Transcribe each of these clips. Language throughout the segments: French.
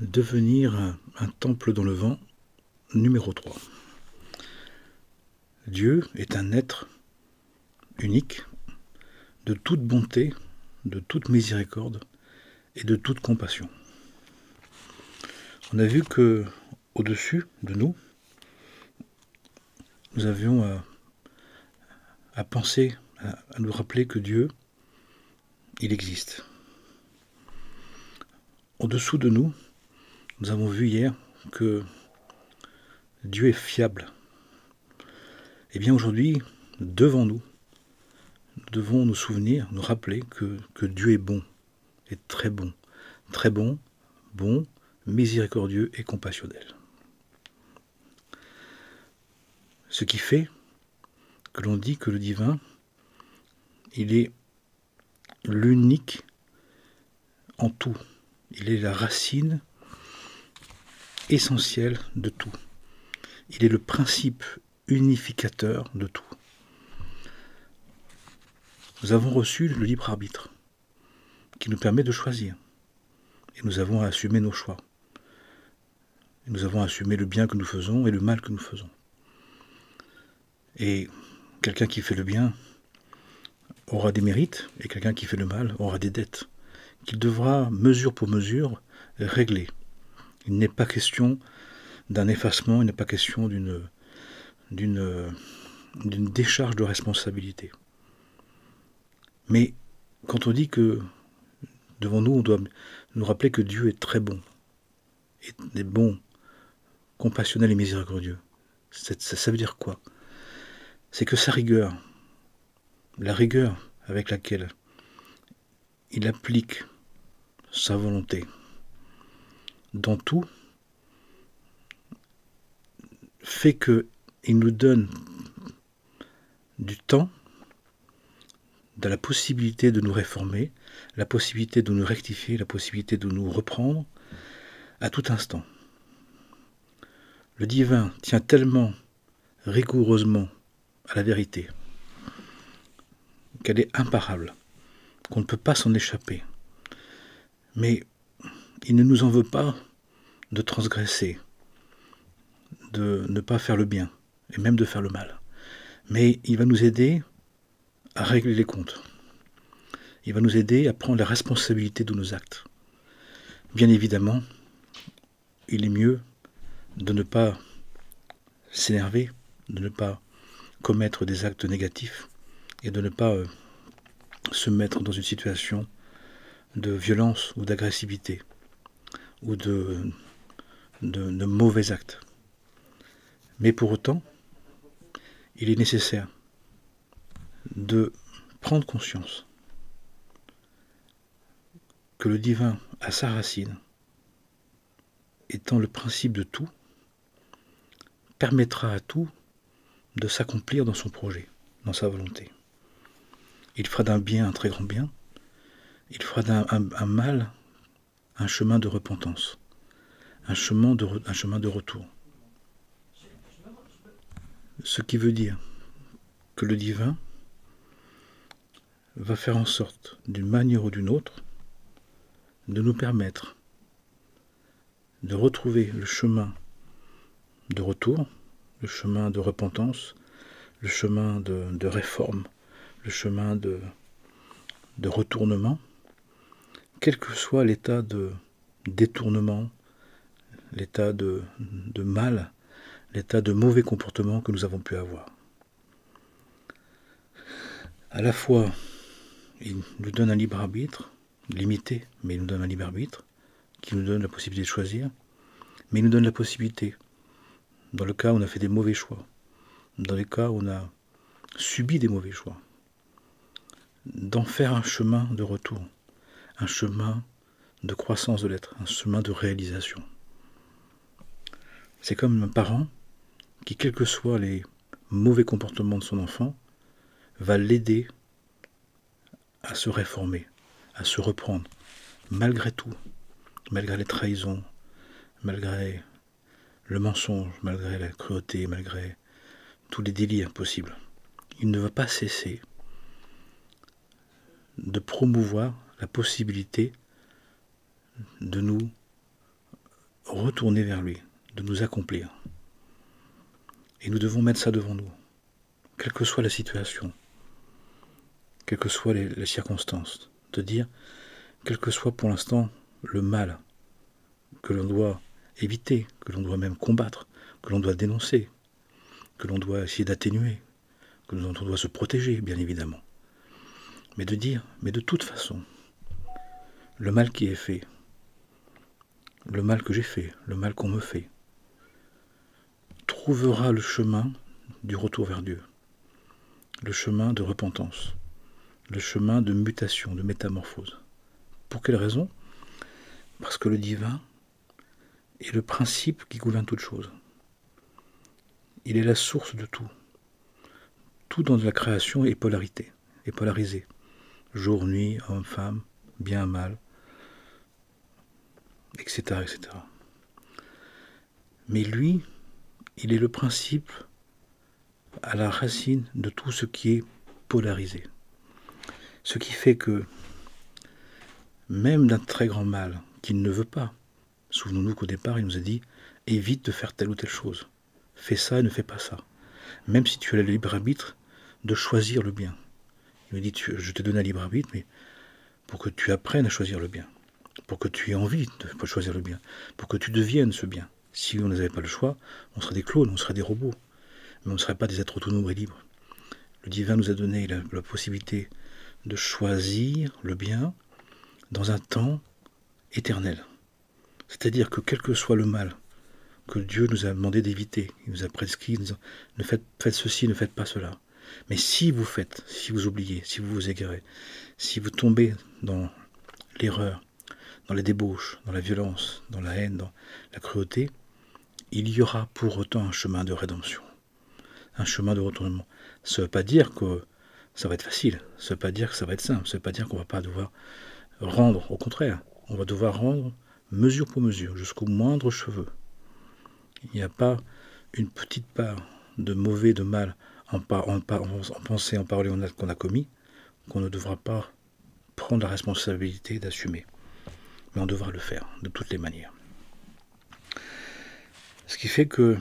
Devenir un temple dans le vent, numéro 3. Dieu est un être unique, de toute bonté, de toute miséricorde et de toute compassion. On a vu que au-dessus de nous, nous avions à penser, à nous rappeler que Dieu, il existe. Au-dessous de nous, nous avons vu hier que Dieu est fiable. Et bien aujourd'hui, devant nous, nous devons nous souvenir, nous rappeler que Dieu est bon, est très bon, bon, miséricordieux et compassionnel. Ce qui fait que l'on dit que le divin, il est l'unique en tout. Il est la racine essentielle de tout. Il est le principe unificateur de tout. Nous avons reçu le libre arbitre qui nous permet de choisir. Et nous avons à assumer nos choix. Et nous avons à assumer le bien que nous faisons et le mal que nous faisons. Et quelqu'un qui fait le bien aura des mérites, et quelqu'un qui fait le mal aura des dettes, qu'il devra, mesure pour mesure, régler. Il n'est pas question d'un effacement, il n'est pas question d'une décharge de responsabilité. Mais quand on dit que devant nous, on doit nous rappeler que Dieu est très bon, est bon, compassionnel et miséricordieux, ça veut dire quoi? C'est que sa rigueur, la rigueur avec laquelle il applique sa volonté dans tout, fait qu'il nous donne du temps, de la possibilité de nous réformer, la possibilité de nous rectifier, la possibilité de nous reprendre à tout instant. Le divin tient tellement rigoureusement à la vérité qu'elle est imparable, qu'on ne peut pas s'en échapper. Mais il ne nous en veut pas de transgresser, de ne pas faire le bien, et même de faire le mal. Mais il va nous aider à régler les comptes. Il va nous aider à prendre la responsabilité de nos actes. Bien évidemment, il est mieux de ne pas s'énerver, de ne pas commettre des actes négatifs et de ne pas se mettre dans une situation de violence ou d'agressivité ou de mauvais actes. Mais pour autant, il est nécessaire de prendre conscience que le divin a sa racine, étant le principe de tout, permettra à tout de s'accomplir dans son projet, dans sa volonté. Il fera d'un bien un très grand bien, il fera d'un mal un chemin de repentance, un chemin de retour. Ce qui veut dire que le divin va faire en sorte, d'une manière ou d'une autre, de nous permettre de retrouver le chemin de retour, le chemin de repentance, le chemin de réforme, le chemin de retournement, quel que soit l'état de détournement, l'état de mal, l'état de mauvais comportement que nous avons pu avoir. À la fois, il nous donne un libre arbitre, limité, mais il nous donne un libre arbitre, qui nous donne la possibilité de choisir, mais il nous donne la possibilité, dans le cas où on a fait des mauvais choix, dans les cas où on a subi des mauvais choix, d'en faire un chemin de retour, un chemin de croissance de l'être, un chemin de réalisation. C'est comme un parent qui, quels que soient les mauvais comportements de son enfant, va l'aider à se réformer, à se reprendre, malgré tout, malgré les trahisons, malgré le mensonge, malgré la cruauté, malgré tous les délires possibles. Il ne va pas cesser de promouvoir la possibilité de nous retourner vers lui, de nous accomplir. Et nous devons mettre ça devant nous, quelle que soit la situation, quelles que soient les circonstances, de dire, quel que soit pour l'instant le mal que l'on doit éviter, que l'on doit même combattre, que l'on doit dénoncer, que l'on doit essayer d'atténuer, que l'on doit se protéger, bien évidemment. Mais de dire, mais de toute façon, le mal qui est fait, le mal que j'ai fait, le mal qu'on me fait, trouvera le chemin du retour vers Dieu, le chemin de repentance, le chemin de mutation, de métamorphose. Pour quelle raison? Parce que le divin est le principe qui gouverne toute chose. Il est la source de tout. Tout dans la création est polarité, est polarisé. Jour, nuit, homme, femme, bien, mal, etc., etc. Mais lui, il est le principe à la racine de tout ce qui est polarisé. Ce qui fait que, même d'un très grand mal qu'il ne veut pas, souvenons-nous qu'au départ, il nous a dit « évite de faire telle ou telle chose. Fais ça et ne fais pas ça. » Même si tu as le libre arbitre de choisir le bien. Il nous dit « je te donne un libre arbitre, mais pour que tu apprennes à choisir le bien. Pour que tu aies envie de choisir le bien. Pour que tu deviennes ce bien. Si on n'avait pas le choix, on serait des clones, on serait des robots. Mais on ne serait pas des êtres autonomes et libres. Le divin nous a donné la possibilité de choisir le bien dans un temps éternel. C'est-à-dire que quel que soit le mal que Dieu nous a demandé d'éviter, il nous a prescrit, nous disant, faites ceci, ne faites pas cela. Mais si vous faites, si vous oubliez, si vous vous égarez, si vous tombez dans l'erreur, dans les débauches, dans la violence, dans la haine, dans la cruauté, il y aura pour autant un chemin de rédemption, un chemin de retournement. Ça ne veut pas dire que ça va être facile, ça ne veut pas dire que ça va être simple, ça ne veut pas dire qu'on ne va pas devoir rendre, au contraire, on va devoir rendre mesure pour mesure, jusqu'au moindre cheveu. Il n'y a pas une petite part de mauvais, de mal en pensée, en parole et en acte qu'on a commis, qu'on ne devra pas prendre la responsabilité d'assumer. Mais on devra le faire, de toutes les manières. Ce qui fait que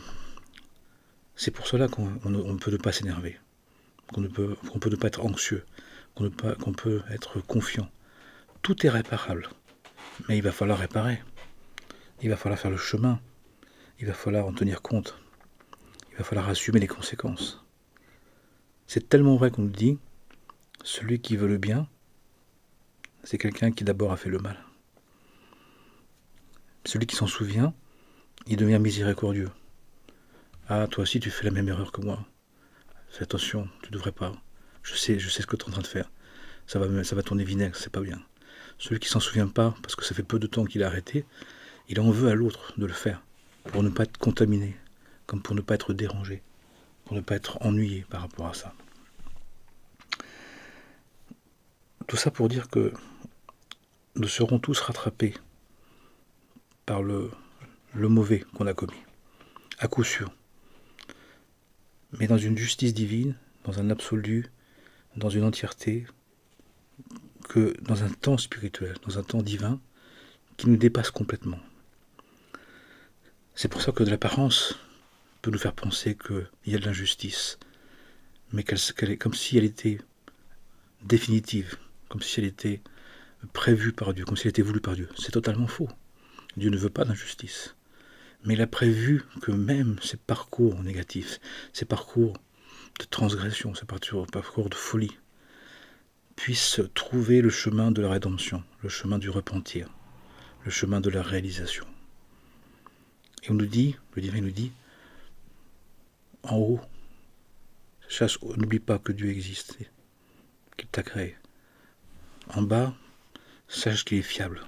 c'est pour cela qu'on ne peut pas s'énerver, qu'on peut ne pas être anxieux, qu'on peut être confiant. Tout est réparable, mais il va falloir réparer. Il va falloir faire le chemin. Il va falloir en tenir compte. Il va falloir assumer les conséquences. C'est tellement vrai qu'on nous dit, celui qui veut le bien, c'est quelqu'un qui d'abord a fait le mal. Celui qui s'en souvient, il devient miséricordieux. Ah, toi aussi tu fais la même erreur que moi. Fais attention, tu ne devrais pas. Je sais ce que tu es en train de faire. Ça va tourner vinaigre, c'est pas bien. Celui qui s'en souvient pas, parce que ça fait peu de temps qu'il a arrêté, il en veut à l'autre de le faire, pour ne pas être contaminé, comme pour ne pas être dérangé, pour ne pas être ennuyé par rapport à ça. Tout ça pour dire que nous serons tous rattrapés par le mauvais qu'on a commis, à coup sûr. Mais dans une justice divine, dans un absolu, dans une entièreté, que dans un temps spirituel, dans un temps divin, qui nous dépasse complètement. C'est pour ça que de l'apparence peut nous faire penser qu'il y a de l'injustice, mais qu'elle est comme si elle était définitive, comme si elle était prévue par Dieu, comme si elle était voulue par Dieu. C'est totalement faux. Dieu ne veut pas d'injustice. Mais il a prévu que même ces parcours négatifs, ces parcours de transgression, ces parcours de folie, puissent trouver le chemin de la rédemption, le chemin du repentir, le chemin de la réalisation. Et on nous dit, le divin nous dit, en haut, n'oublie pas que Dieu existe, qu'il t'a créé. En bas, sache qu'il est fiable.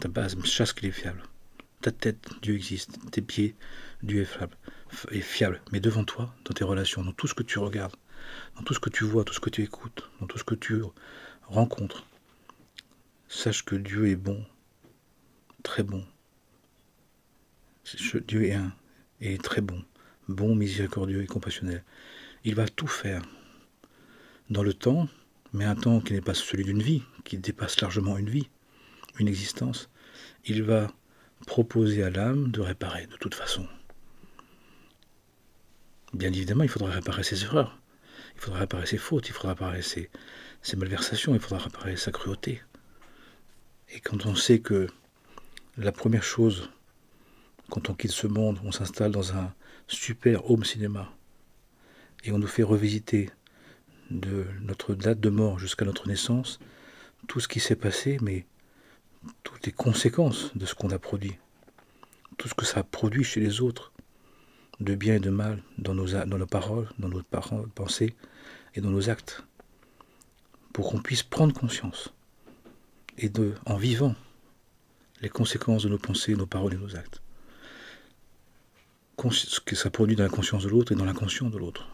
Ta base, sache qu'il est fiable. Ta tête, Dieu existe. Tes pieds, Dieu est fiable. Mais devant toi, dans tes relations, dans tout ce que tu regardes, dans tout ce que tu vois, tout ce que tu écoutes, dans tout ce que tu rencontres, sache que Dieu est bon, très bon. Dieu est un, et est très bon, bon, miséricordieux et compassionnel. Il va tout faire dans le temps, mais un temps qui n'est pas celui d'une vie, qui dépasse largement une vie, une existence. Il va proposer à l'âme de réparer de toute façon. Bien évidemment, il faudra réparer ses erreurs, il faudra réparer ses fautes, il faudra réparer ses malversations, il faudra réparer sa cruauté. Et quand on sait que la première chose, quand on quitte ce monde, on s'installe dans un super home cinéma et on nous fait revisiter de notre date de mort jusqu'à notre naissance tout ce qui s'est passé, mais toutes les conséquences de ce qu'on a produit, tout ce que ça a produit chez les autres, de bien et de mal, dans nos paroles, dans nos pensées et dans nos actes, pour qu'on puisse prendre conscience, et en vivant les conséquences de nos pensées, nos paroles et nos actes, ce que ça produit dans la conscience de l'autre et dans l'inconscient de l'autre,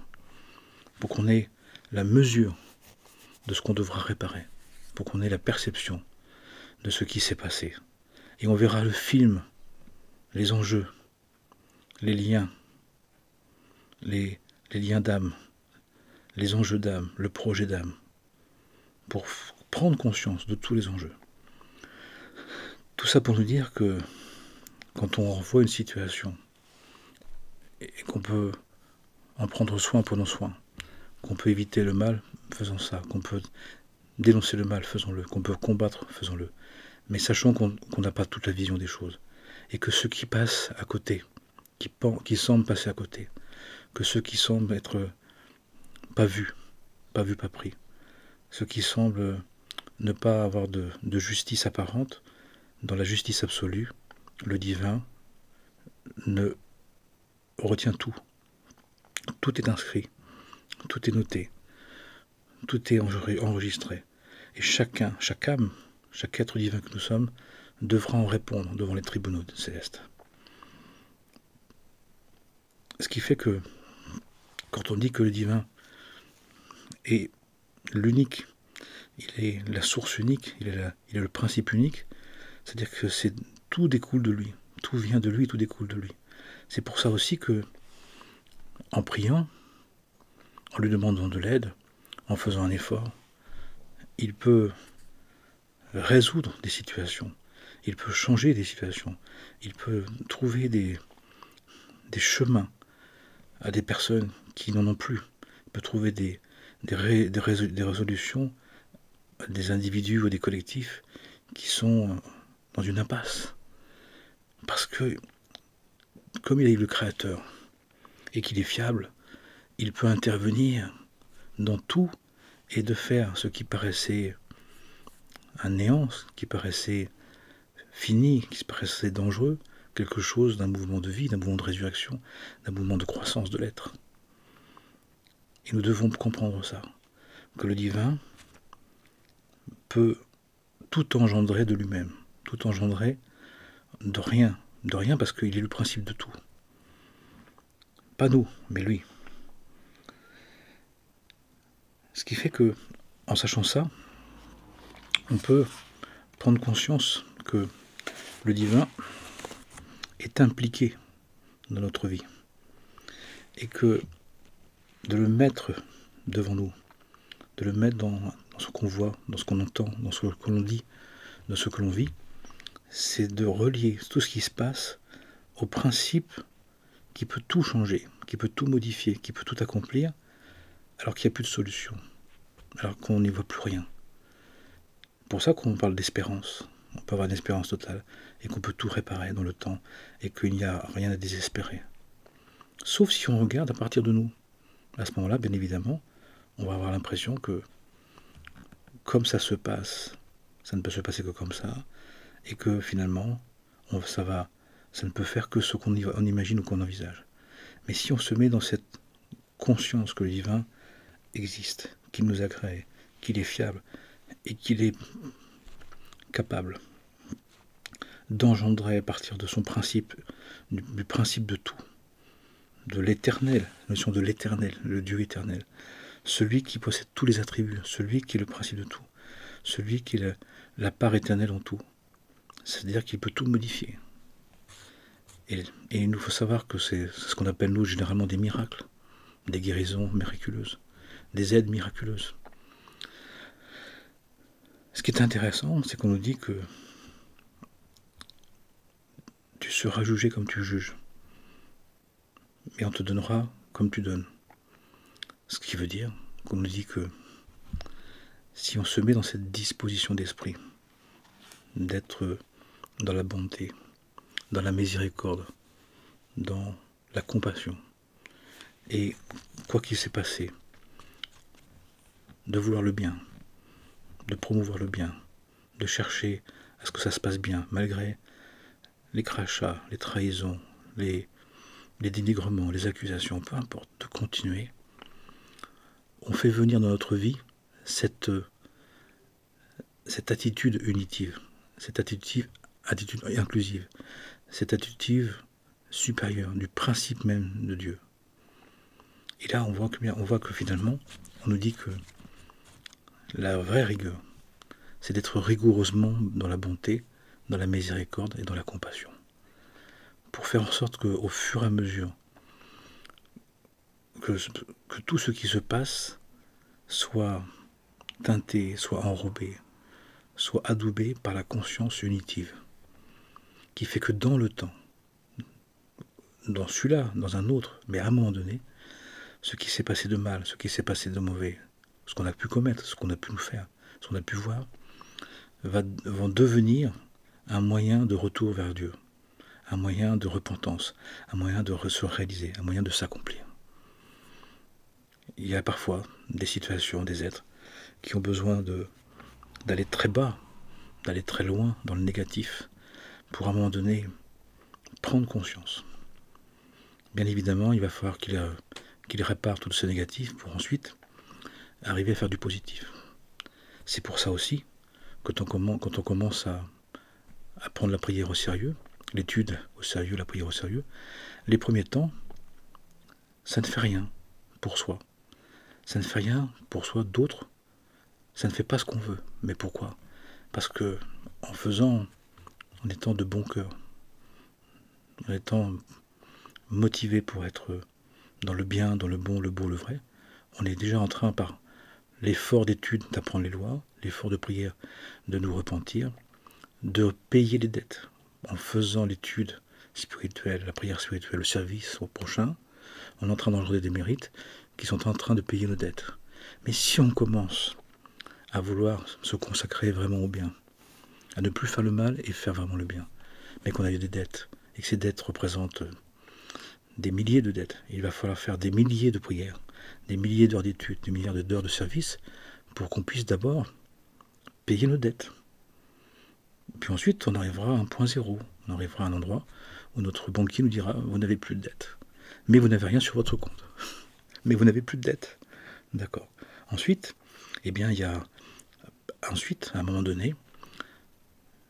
pour qu'on ait la mesure de ce qu'on devra réparer, pour qu'on ait la perception de ce qui s'est passé. Et on verra le film, les enjeux, les liens, les liens d'âme, les enjeux d'âme, le projet d'âme, pour prendre conscience de tous les enjeux. Tout ça pour nous dire que quand on revoit une situation et qu'on peut en prendre soin en prenant soin, qu'on peut éviter le mal faisant ça, qu'on peut dénoncer le mal, faisons-le, qu'on peut combattre, faisons-le. Mais sachons qu'on n'a pas toute la vision des choses. Et que ceux qui passent à côté, qui semblent passer à côté, que ceux qui semblent être pas vus, pas pris, ceux qui semblent ne pas avoir de justice apparente, dans la justice absolue, le divin ne retient tout. Tout est inscrit, tout est noté, tout est enregistré. Et chaque âme, chaque être divin que nous sommes, devra en répondre devant les tribunaux célestes. Ce qui fait que, quand on dit que le divin est l'unique, il est la source unique, il est le principe unique, c'est-à-dire que tout découle de lui, tout vient de lui, tout découle de lui. C'est pour ça aussi que, en priant, en lui demandant de l'aide, en faisant un effort, il peut résoudre des situations, il peut changer des situations, il peut trouver des chemins à des personnes qui n'en ont plus, il peut trouver des résolutions à des individus ou des collectifs qui sont dans une impasse. Parce que, comme il est le Créateur et qu'il est fiable, il peut intervenir dans tout et de faire ce qui paraissait un néant, ce qui paraissait fini, qui paraissait dangereux, quelque chose d'un mouvement de vie, d'un mouvement de résurrection, d'un mouvement de croissance de l'être. Et nous devons comprendre ça, que le divin peut tout engendrer de lui-même, tout engendrer de rien parce qu'il est le principe de tout. Pas nous, mais lui. Ce qui fait que, en sachant ça, on peut prendre conscience que le divin est impliqué dans notre vie. Et que de le mettre devant nous, de le mettre dans ce qu'on voit, dans ce qu'on entend, dans ce que l'on dit, dans ce que l'on vit, c'est de relier tout ce qui se passe au principe qui peut tout changer, qui peut tout modifier, qui peut tout accomplir, alors qu'il n'y a plus de solution, alors qu'on n'y voit plus rien. C'est pour ça qu'on parle d'espérance. On peut avoir une espérance totale, et qu'on peut tout réparer dans le temps, et qu'il n'y a rien à désespérer. Sauf si on regarde à partir de nous. À ce moment-là, bien évidemment, on va avoir l'impression que, comme ça se passe, ça ne peut se passer que comme ça, et que finalement, ça ne peut faire que ce qu'on imagine ou qu'on envisage. Mais si on se met dans cette conscience que le divin existe, qu'il nous a créés, qu'il est fiable, et qu'il est capable d'engendrer à partir de son principe, du principe de tout, de l'éternel, la notion de l'éternel, le Dieu éternel, celui qui possède tous les attributs, celui qui est le principe de tout, celui qui est la part éternelle en tout, c'est-à-dire qu'il peut tout modifier. Et il nous faut savoir que c'est ce qu'on appelle nous généralement des miracles, des guérisons miraculeuses, des aides miraculeuses. Ce qui est intéressant, c'est qu'on nous dit que seras jugé comme tu juges. Et on te donnera comme tu donnes. Ce qui veut dire qu'on nous dit que si on se met dans cette disposition d'esprit, d'être dans la bonté, dans la miséricorde, dans la compassion, et quoi qu'il s'est passé, de vouloir le bien, de promouvoir le bien, de chercher à ce que ça se passe bien, malgré les crachats, les trahisons, les dénigrements, les accusations, peu importe, de continuer, on fait venir dans notre vie cette attitude unitive, cette attitude inclusive, cette attitude supérieure du principe même de Dieu. Et là, on voit que finalement, on nous dit que la vraie rigueur, c'est d'être rigoureusement dans la bonté, dans la miséricorde et dans la compassion. Pour faire en sorte qu'au fur et à mesure que tout ce qui se passe soit teinté, soit enrobé, soit adoubé par la conscience unitive, qui fait que dans le temps, dans celui-là, dans un autre, mais à un moment donné, ce qui s'est passé de mal, ce qui s'est passé de mauvais, ce qu'on a pu commettre, ce qu'on a pu nous faire, ce qu'on a pu voir, vont devenir un moyen de retour vers Dieu, un moyen de repentance, un moyen de se réaliser, un moyen de s'accomplir. Il y a parfois des situations, des êtres qui ont besoin d'aller très bas, d'aller très loin dans le négatif, pour à un moment donné prendre conscience. Bien évidemment, il va falloir qu'il répare tout ce négatif pour ensuite arriver à faire du positif. C'est pour ça aussi que quand on commence à prendre la prière au sérieux, l'étude au sérieux, la prière au sérieux, les premiers temps, ça ne fait rien pour soi. Ça ne fait rien pour soi d'autre. Ça ne fait pas ce qu'on veut. Mais pourquoi? Parce que en étant de bon cœur, en étant motivé pour être dans le bien, dans le bon, le beau, le vrai, on est déjà en train, par l'effort d'étude, d'apprendre les lois, l'effort de prière, de nous repentir, de payer les dettes. En faisant l'étude spirituelle, la prière spirituelle, le service au prochain, on est en train d'engendrer des mérites qui sont en train de payer nos dettes. Mais si on commence à vouloir se consacrer vraiment au bien, à ne plus faire le mal et faire vraiment le bien, mais qu'on a eu des dettes, et que ces dettes représentent des milliers de dettes, il va falloir faire des milliers de prières, des milliers d'heures d'études, des milliards d'heures de service, pour qu'on puisse d'abord payer nos dettes. Puis ensuite, on arrivera à un point zéro, on arrivera à un endroit où notre banquier nous dira « vous n'avez plus de dettes ». Mais vous n'avez rien sur votre compte. Mais vous n'avez plus de dettes. D'accord. Ensuite, eh bien, il y a... Ensuite, à un moment donné,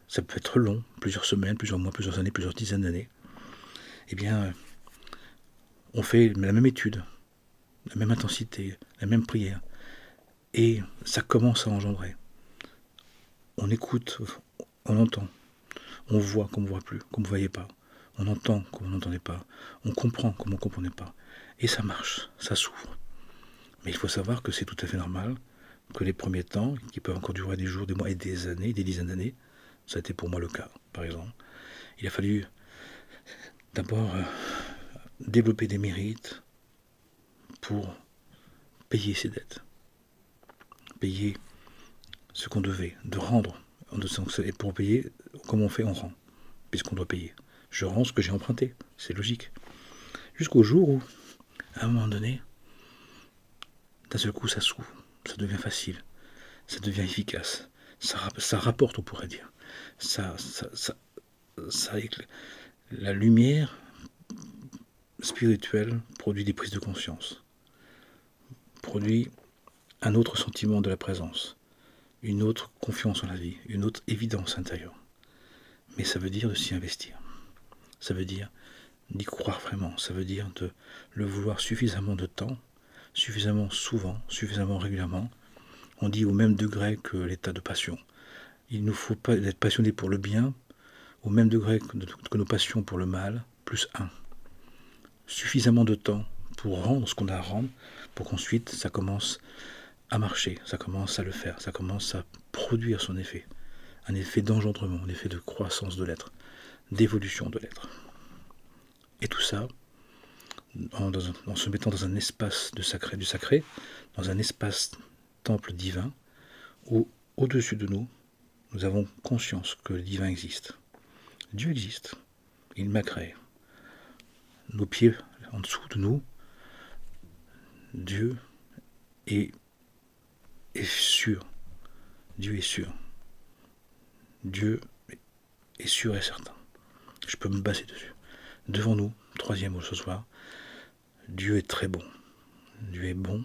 ça peut être long, plusieurs semaines, plusieurs mois, plusieurs années, plusieurs dizaines d'années. Eh bien, on fait la même étude, la même intensité, la même prière. Et ça commence à engendrer. On écoute, on entend. On voit comme on ne voit plus, comme vous ne voyez pas. On entend comme on n'entendait pas. On comprend comme on ne comprenait pas. Et ça marche, ça s'ouvre. Mais il faut savoir que c'est tout à fait normal que les premiers temps, qui peuvent encore durer des jours, des mois et des années, des dizaines d'années, ça a été pour moi le cas, par exemple, il a fallu d'abord développer des mérites pour payer ses dettes, payer ce qu'on devait, de rendre, et pour payer, comme on fait, on rend, puisqu'on doit payer. Je rends ce que j'ai emprunté, c'est logique. Jusqu'au jour où, à un moment donné, d'un seul coup, ça s'ouvre, ça devient facile, ça devient efficace, ça rapporte, on pourrait dire. La lumière spirituelle produit des prises de conscience, produit un autre sentiment de la présence, une autre confiance en la vie, une autre évidence intérieure. Mais ça veut dire de s'y investir. Ça veut dire d'y croire vraiment. Ça veut dire de le vouloir suffisamment de temps, suffisamment souvent, suffisamment régulièrement. On dit au même degré que l'état de passion. Il ne faut pas être passionné pour le bien, au même degré que nos passions pour le mal, plus 1. Suffisamment de temps pour rendre ce qu'on a à rendre, pour qu'ensuite ça commence à marcher, ça commence à le faire, ça commence à produire son effet. Un effet d'engendrement, un effet de croissance de l'être, d'évolution de l'être. Et tout ça, en se mettant dans un espace du sacré, dans un espace temple divin, où au-dessus de nous, nous avons conscience que le divin existe. Dieu existe, il m'a créé. Nos pieds en dessous de nous, Dieu est sûr. Dieu est sûr. Dieu est sûr et certain. Je peux me baser dessus. Devant nous, troisième mot ce soir, Dieu est très bon. Dieu est bon,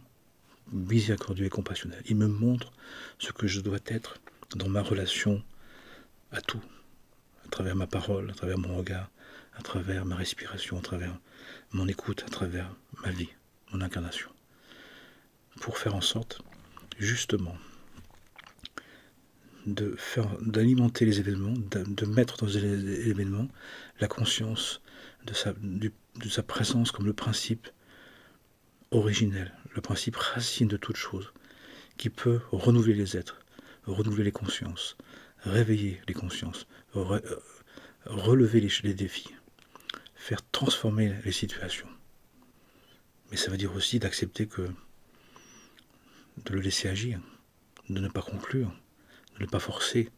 miséricordieux et compassionnel. Il me montre ce que je dois être dans ma relation à tout, à travers ma parole, à travers mon regard, à travers ma respiration, à travers mon écoute, à travers ma vie, mon incarnation. Pour faire en sorte, justement, d'alimenter les événements, de mettre dans les événements la conscience de sa présence comme le principe originel, le principe racine de toute chose, qui peut renouveler les êtres, renouveler les consciences, réveiller les consciences, relever les défis, faire transformer les situations. Mais ça veut dire aussi d'accepter de le laisser agir, de ne pas conclure, de ne pas forcer,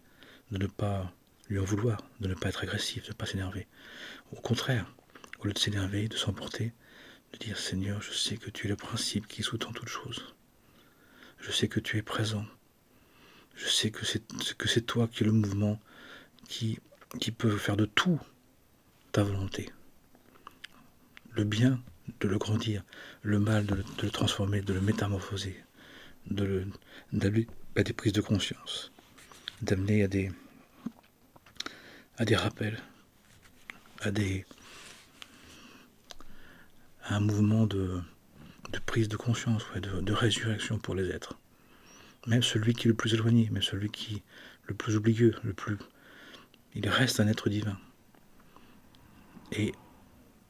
de ne pas lui en vouloir, de ne pas être agressif, de ne pas s'énerver. Au contraire, au lieu de s'énerver, de s'emporter, de dire Seigneur, je sais que tu es le principe qui sous-tend toute chose. Je sais que tu es présent. Je sais que c'est toi qui es le mouvement qui peut faire de tout ta volonté. Le bien, de le grandir. Le mal, de le transformer, de le métamorphoser. D'amener à des prises de conscience. D'amener à des rappels. À un mouvement de prise de conscience, de résurrection pour les êtres. Même celui qui est le plus éloigné, même celui qui est le plus oublieux, il reste un être divin. Et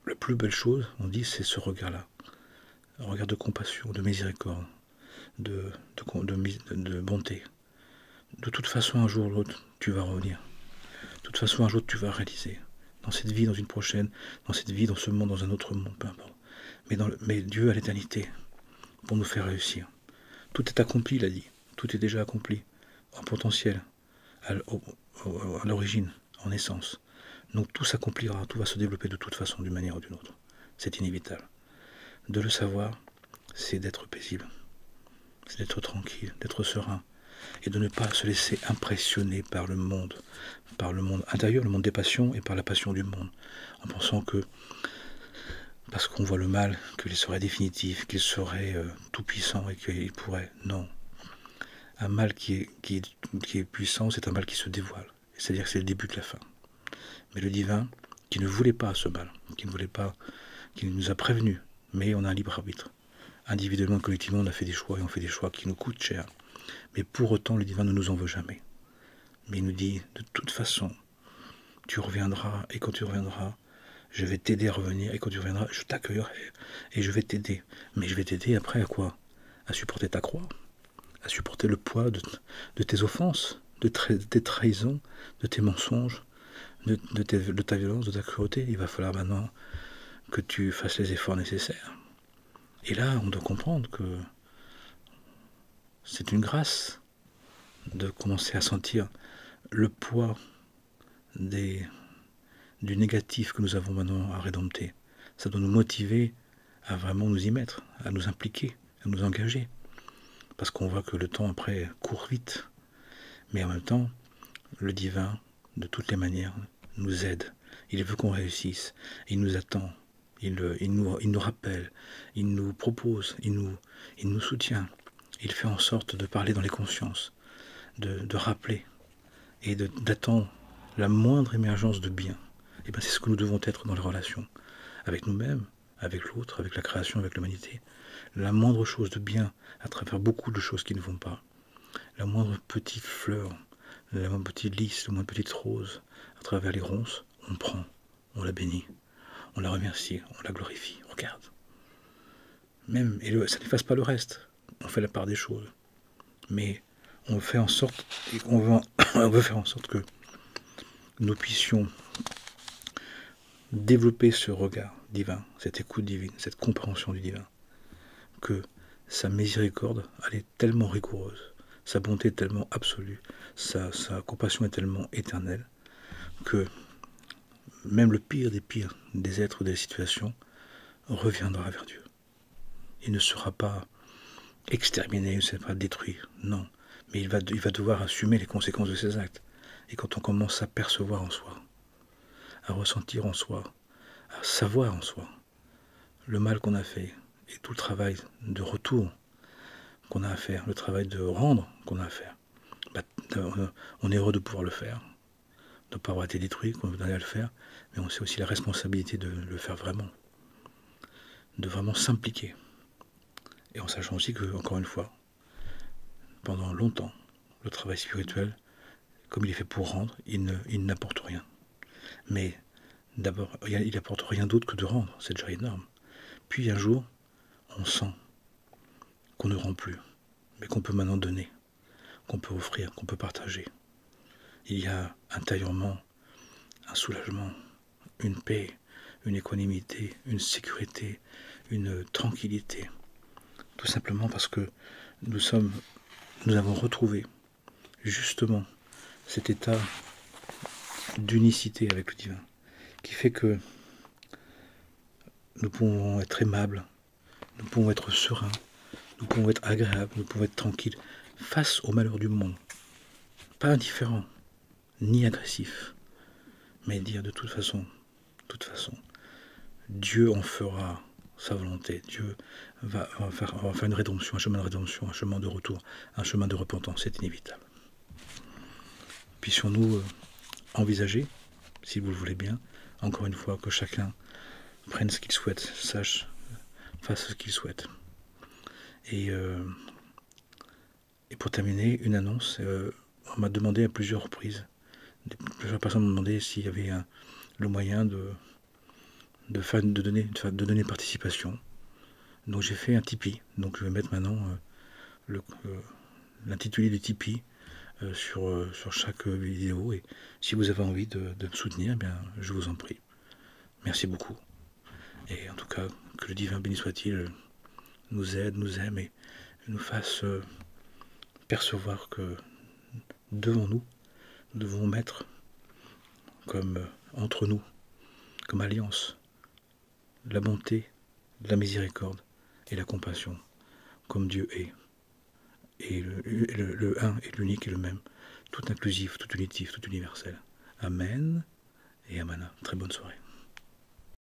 la plus belle chose, on dit, c'est ce regard-là. Un regard de compassion, de miséricorde, de bonté. De toute façon, un jour ou l'autre, tu vas revenir. De toute façon, un jour, tu vas réaliser. Dans cette vie, dans une prochaine, dans cette vie, dans ce monde, dans un autre monde, peu importe. Mais Dieu a l'éternité pour nous faire réussir. Tout est accompli, il a dit. Tout est déjà accompli, en potentiel, à l'origine, en essence. Donc tout s'accomplira, tout va se développer de toute façon, d'une manière ou d'une autre. C'est inévitable. De le savoir, c'est d'être paisible, c'est d'être tranquille, d'être serein, et de ne pas se laisser impressionner par le monde intérieur, le monde des passions, et par la passion du monde, en pensant que, parce qu'on voit le mal, qu'il serait définitif, qu'il serait tout-puissant, et qu'il pourrait... Non. Un mal qui est puissant, c'est un mal qui se dévoile. C'est-à-dire que c'est le début de la fin. Mais le divin, qui ne voulait pas ce mal, qui nous a prévenus, mais on a un libre arbitre. Individuellement, collectivement, on a fait des choix, et on fait des choix qui nous coûtent cher. Mais pour autant, le divin ne nous en veut jamais. Mais il nous dit, de toute façon, tu reviendras, et quand tu reviendras, je vais t'aider à revenir, et quand tu reviendras, je t'accueillerai, et je vais t'aider. Mais je vais t'aider après à quoi? À supporter ta croix, à supporter le poids de tes offenses, de tes trahisons, de tes mensonges, de ta violence, de ta cruauté. Il va falloir maintenant que tu fasses les efforts nécessaires. Et là, on doit comprendre que c'est une grâce de commencer à sentir le poids du négatif que nous avons maintenant à rédompter. Ça doit nous motiver à vraiment nous y mettre, à nous impliquer, à nous engager. Parce qu'on voit que le temps après court vite. Mais en même temps, le divin, de toutes les manières, nous aide. Il veut qu'on réussisse. Il nous attend. Il nous rappelle. Il nous propose. Il nous soutient. Il fait en sorte de parler dans les consciences, de rappeler et d'attendre la moindre émergence de bien. Et bien c'est ce que nous devons être dans les relations. Avec nous-mêmes, avec l'autre, avec la création, avec l'humanité. La moindre chose de bien à travers beaucoup de choses qui ne vont pas. La moindre petite fleur, la moindre petite lys, la moindre petite rose, à travers les ronces, on prend, on la bénit, on la remercie, on la glorifie, regarde. Même, ça n'efface pas le reste, on fait la part des choses. Mais on fait en sorte, on veut faire en sorte que nous puissions développer ce regard divin, cette écoute divine, cette compréhension du divin, que sa miséricorde, elle est tellement rigoureuse, sa bonté est tellement absolue, sa compassion est tellement éternelle, que même le pire des êtres, des situations, reviendra vers Dieu. Il ne sera pas exterminé, il ne sera pas détruit, non. Mais il va devoir assumer les conséquences de ses actes. Et quand on commence à percevoir en soi, à ressentir en soi, à savoir en soi le mal qu'on a fait et tout le travail de retour qu'on a à faire, le travail de rendre qu'on a à faire, on est heureux de pouvoir le faire, de ne pas avoir été détruit, qu'on veut aller à le faire, mais on sait aussi la responsabilité de le faire vraiment, de vraiment s'impliquer. Et en sachant aussi que, encore une fois, pendant longtemps, le travail spirituel, comme il est fait pour rendre, il n'apporte rien. Mais d'abord, il n'apporte rien d'autre que de rendre, c'est déjà énorme. Puis un jour, on sent qu'on ne rend plus, mais qu'on peut maintenant donner, qu'on peut offrir, qu'on peut partager. Il y a intérieurement un soulagement, une paix, une équanimité, une sécurité, une tranquillité. Tout simplement parce que nous avons retrouvé justement cet état d'unicité avec le divin, qui fait que nous pouvons être aimables, nous pouvons être sereins, nous pouvons être agréables, nous pouvons être tranquilles face au malheur du monde. Pas indifférents, ni agressifs, mais dire de toute façon, Dieu en fera sa volonté. Dieu va faire une rédemption, un chemin de rédemption, un chemin de retour, un chemin de repentance, c'est inévitable. Puissions-nous envisager, si vous le voulez bien, encore une fois, que chacun prenne ce qu'il souhaite, fasse ce qu'il souhaite. Et pour terminer, une annonce, on m'a demandé à plusieurs reprises, plusieurs personnes m'ont demandé s'il y avait le moyen de donner une participation. Donc j'ai fait un Tipeee, donc je vais mettre maintenant l'intitulé du Tipeee sur chaque vidéo, et si vous avez envie de me soutenir, eh bien, je vous en prie. Merci beaucoup. Et en tout cas, que le divin béni soit-il nous aide, nous aime et nous fasse percevoir que devant nous devons mettre comme entre nous, comme alliance, la bonté, la miséricorde et la compassion, comme Dieu est. Et le un est l'unique et le même, tout inclusif, tout unitif, tout universel. Amen et Amana. Très bonne soirée.